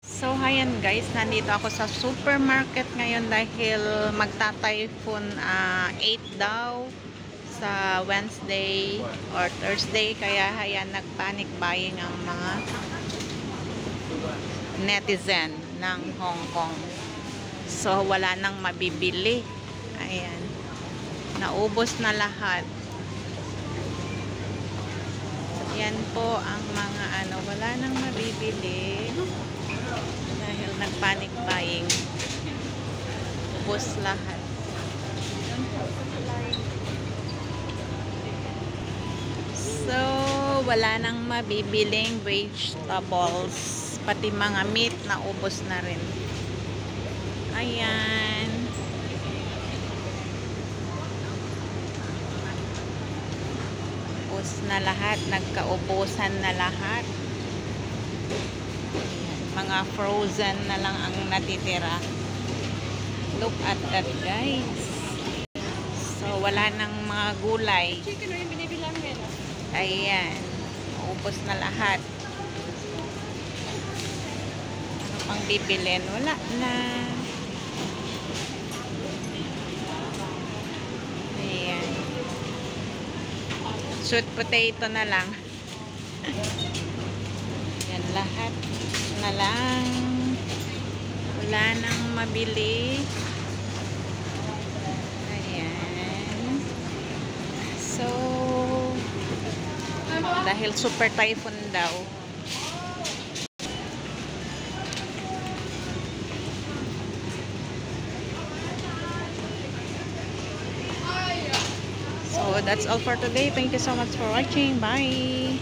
So, ayan guys, nandito ako sa supermarket ngayon dahil magta-typhoon 8 daw sa Wednesday or Thursday. Kaya ayan, nagpanic buying ang mga netizen ng Hong Kong. So, wala nang mabibili. Ayan. Naubos na lahat. Yan po ang mga wala nang mabibili. Dahil nagpanic buying. Ubos lahat. So, wala nang mabibiling vegetables. Pati mga meat na ubos na rin. Ayan. Ubos na lahat. Nagkaubusan na lahat. Mga frozen na lang ang natitira. Look at that guys. So wala nang mga gulay. Chicken na yung binibilang nila. Ayan. Ubos na lahat. Ano pang bibilin? Wala na. Ayan. Sweet potato na lang. Yan lahat na lang. Wala nang mabili. Ayan. So, dahil super typhoon daw. So, that's all for today. Thank you so much for watching. Bye!